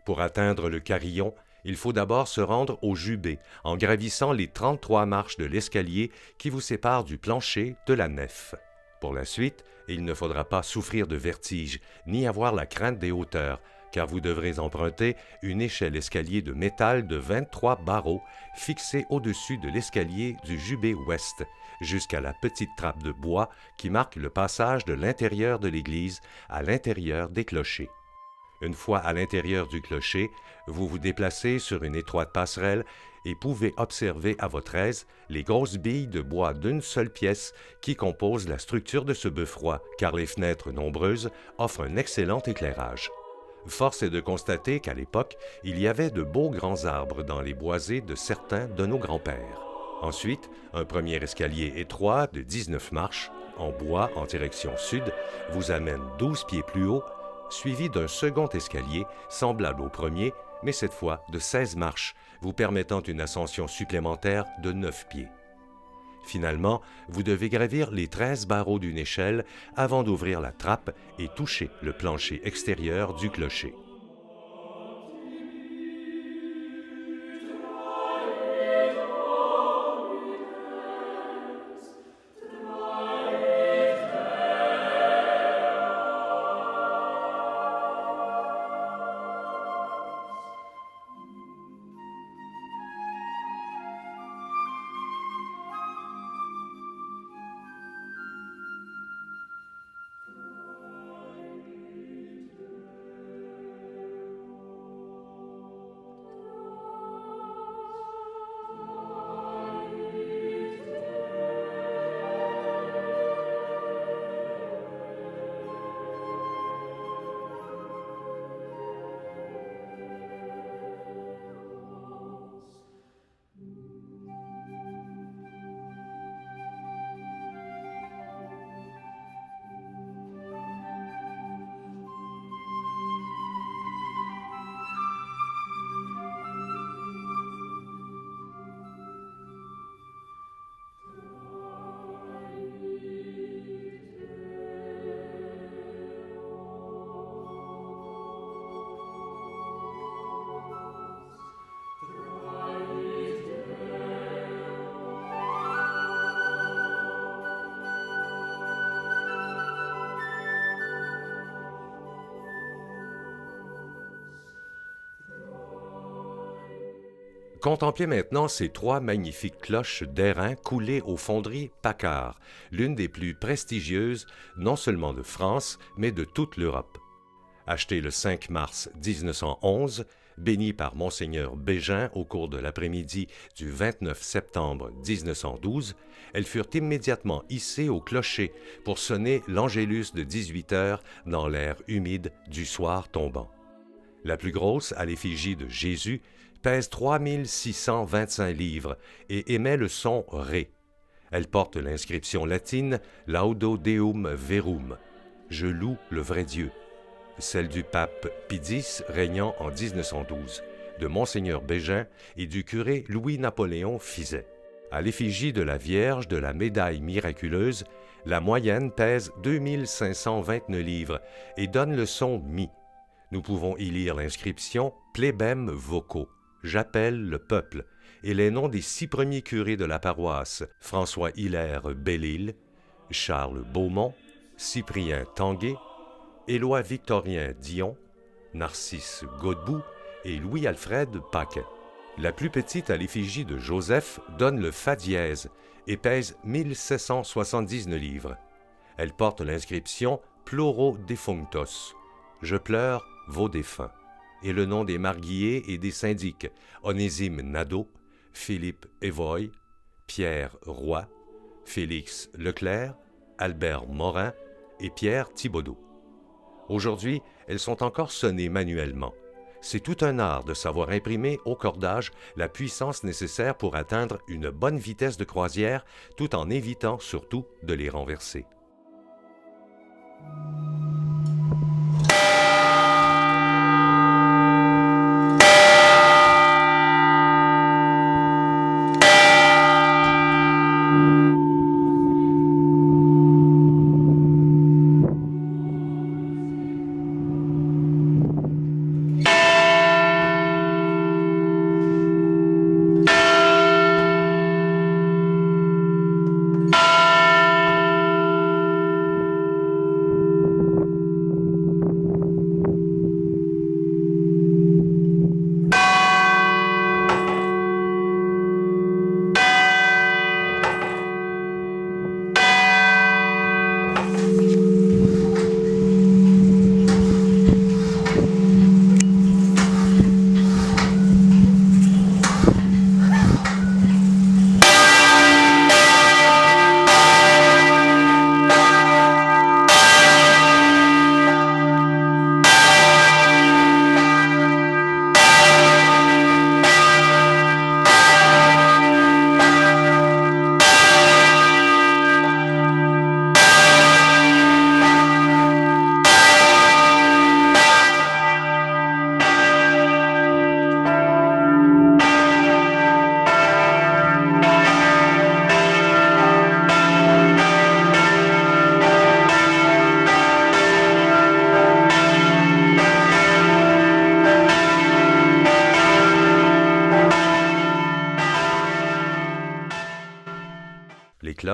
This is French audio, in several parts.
Pour atteindre le carillon, il faut d'abord se rendre au jubé en gravissant les 33 marches de l'escalier qui vous séparent du plancher de la nef. Pour la suite, il ne faudra pas souffrir de vertige ni avoir la crainte des hauteurs, car vous devrez emprunter une échelle escalier de métal de 23 barreaux fixée au-dessus de l'escalier du jubé ouest, jusqu'à la petite trappe de bois qui marque le passage de l'intérieur de l'église à l'intérieur des clochers. Une fois à l'intérieur du clocher, vous vous déplacez sur une étroite passerelle et pouvez observer à votre aise les grosses billes de bois d'une seule pièce qui composent la structure de ce beffroi, car les fenêtres nombreuses offrent un excellent éclairage. Force est de constater qu'à l'époque, il y avait de beaux grands arbres dans les boisés de certains de nos grands-pères. Ensuite, un premier escalier étroit de 19 marches, en bois en direction sud, vous amène 12 pieds plus haut, suivi d'un second escalier, semblable au premier, mais cette fois de 16 marches, vous permettant une ascension supplémentaire de 9 pieds. Finalement, vous devez gravir les 13 barreaux d'une échelle avant d'ouvrir la trappe et toucher le plancher extérieur du clocher. Contemplez maintenant ces 3 magnifiques cloches d'airain coulées aux fonderies Paccard, l'une des plus prestigieuses non seulement de France, mais de toute l'Europe. Achetées le 5 mars 1911, bénies par Monseigneur Bégin au cours de l'après-midi du 29 septembre 1912, elles furent immédiatement hissées au clocher pour sonner l'Angélus de 18 heures dans l'air humide du soir tombant. La plus grosse, à l'effigie de Jésus, pèse 3625 livres et émet le son Ré. Elle porte l'inscription latine Laudo Deum Verum, je loue le vrai Dieu, celle du pape Pie X régnant en 1912, de Monseigneur Bégin et du curé Louis-Napoléon Fizet. À l'effigie de la Vierge de la Médaille miraculeuse, la moyenne pèse 2529 livres et donne le son Mi. Nous pouvons y lire l'inscription Plebem Voco, j'appelle le peuple, et les noms des 6 premiers curés de la paroisse, François Hilaire Belle-Île, Charles Beaumont, Cyprien Tanguay, Éloi Victorien Dion, Narcisse Godbout et Louis-Alfred Paquet. La plus petite, à l'effigie de Joseph, donne le Fa dièse et pèse 1779 livres. Elle porte l'inscription Ploro Defunctos, je pleure vos défunts, et le nom des marguilliers et des syndics, Onésime Nadeau, Philippe Evoy, Pierre Roy, Félix Leclerc, Albert Morin et Pierre Thibaudot. Aujourd'hui, elles sont encore sonnées manuellement. C'est tout un art de savoir imprimer au cordage la puissance nécessaire pour atteindre une bonne vitesse de croisière tout en évitant surtout de les renverser.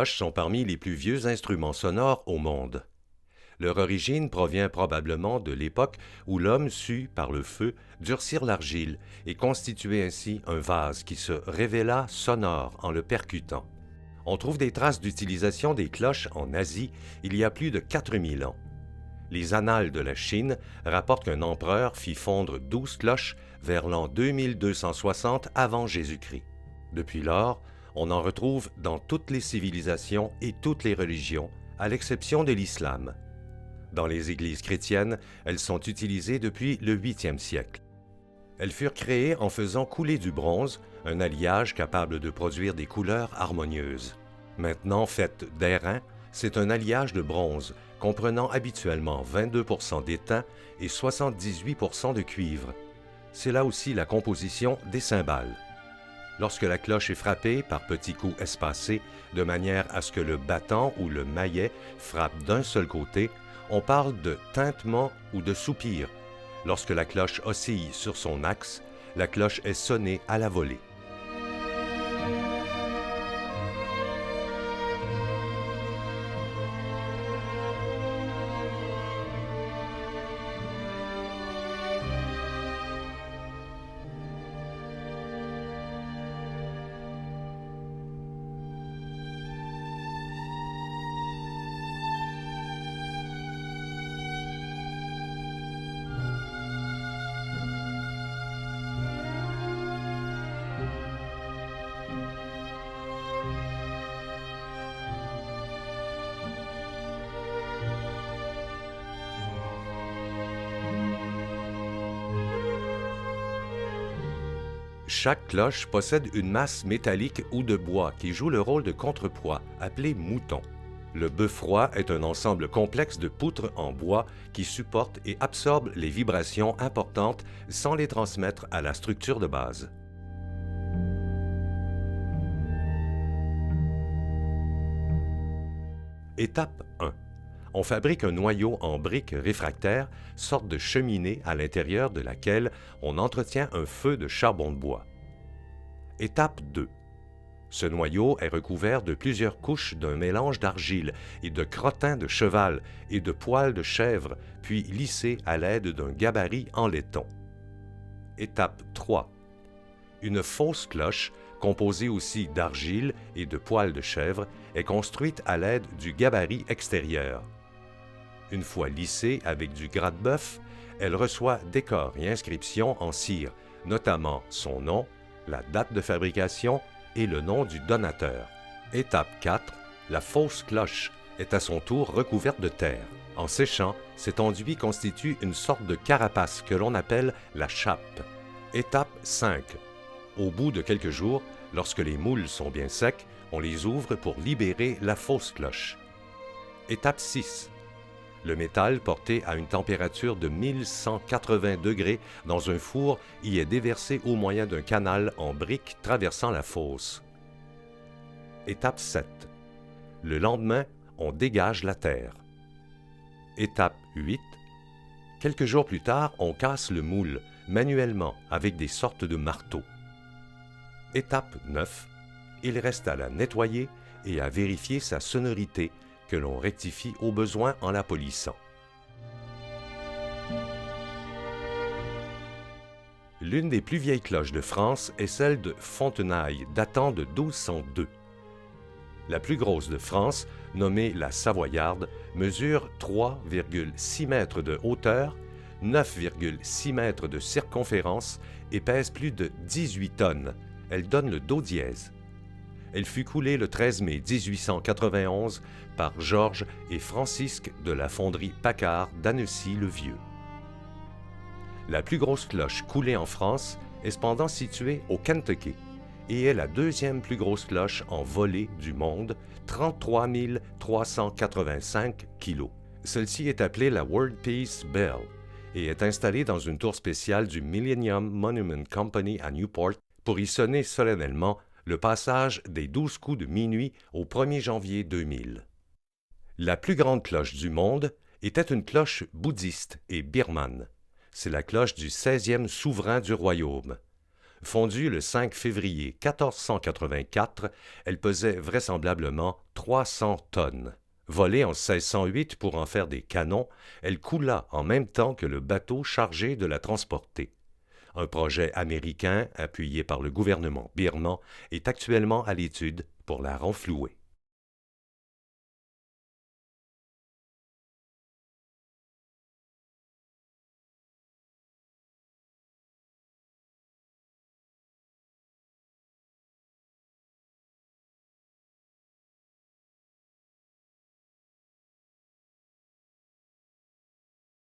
cloches sont parmi les plus vieux instruments sonores au monde. Leur origine provient probablement de l'époque où l'homme sut, par le feu, durcir l'argile et constituer ainsi un vase qui se révéla sonore en le percutant. On trouve des traces d'utilisation des cloches en Asie il y a plus de 4000 ans. Les Annales de la Chine rapportent qu'un empereur fit fondre 12 cloches vers l'an 2260 avant Jésus-Christ. Depuis lors, on en retrouve dans toutes les civilisations et toutes les religions, à l'exception de l'islam. Dans les églises chrétiennes, elles sont utilisées depuis le 8e siècle. Elles furent créées en faisant couler du bronze, un alliage capable de produire des couleurs harmonieuses. Maintenant faite d'airain, c'est un alliage de bronze, comprenant habituellement 22% d'étain et 78% de cuivre. C'est là aussi la composition des cymbales. Lorsque la cloche est frappée par petits coups espacés, de manière à ce que le battant ou le maillet frappe d'un seul côté, on parle de tintement ou de soupir. Lorsque la cloche oscille sur son axe, la cloche est sonnée à la volée. Chaque cloche possède une masse métallique ou de bois qui joue le rôle de contrepoids, appelé mouton. Le beffroi est un ensemble complexe de poutres en bois qui supportent et absorbent les vibrations importantes sans les transmettre à la structure de base. Étape 1. On fabrique un noyau en briques réfractaires, sorte de cheminée à l'intérieur de laquelle on entretient un feu de charbon de bois. Étape 2. Ce noyau est recouvert de plusieurs couches d'un mélange d'argile et de crottin de cheval et de poils de chèvre, puis lissé à l'aide d'un gabarit en laiton. Étape 3. Une fausse cloche, composée aussi d'argile et de poils de chèvre, est construite à l'aide du gabarit extérieur. Une fois lissée avec du gras de bœuf, elle reçoit décor et inscriptions en cire, notamment son nom, la date de fabrication et le nom du donateur. Étape 4. La fausse cloche est à son tour recouverte de terre. En séchant, cet enduit constitue une sorte de carapace que l'on appelle la chape. Étape 5. Au bout de quelques jours, lorsque les moules sont bien secs, on les ouvre pour libérer la fausse cloche. Étape 6. Le métal porté à une température de 1180 degrés dans un four y est déversé au moyen d'un canal en briques traversant la fosse. Étape 7. Le lendemain, on dégage la terre. Étape 8. Quelques jours plus tard, on casse le moule, manuellement, avec des sortes de marteaux. Étape 9. Il reste à la nettoyer et à vérifier sa sonorité, que l'on rectifie au besoin en la polissant. L'une des plus vieilles cloches de France est celle de Fontenailles, datant de 1202. La plus grosse de France, nommée la Savoyarde, mesure 3,6 mètres de hauteur, 9,6 mètres de circonférence et pèse plus de 18 tonnes. Elle donne le do dièse. Elle fut coulée le 13 mai 1891 par Georges et Francisque de la fonderie Paccard d'Annecy-le-Vieux. La plus grosse cloche coulée en France est cependant située au Kentucky et est la deuxième plus grosse cloche en volée du monde, 33 385 kg. Celle-ci est appelée la World Peace Bell et est installée dans une tour spéciale du Millennium Monument Company à Newport pour y sonner solennellement le passage des 12 coups de minuit au 1er janvier 2000. La plus grande cloche du monde était une cloche bouddhiste et birmane. C'est la cloche du 16e souverain du royaume. Fondue le 5 février 1484, elle pesait vraisemblablement 300 tonnes. Volée en 1608 pour en faire des canons, elle coula en même temps que le bateau chargé de la transporter. Un projet américain, appuyé par le gouvernement birman, est actuellement à l'étude pour la renflouer.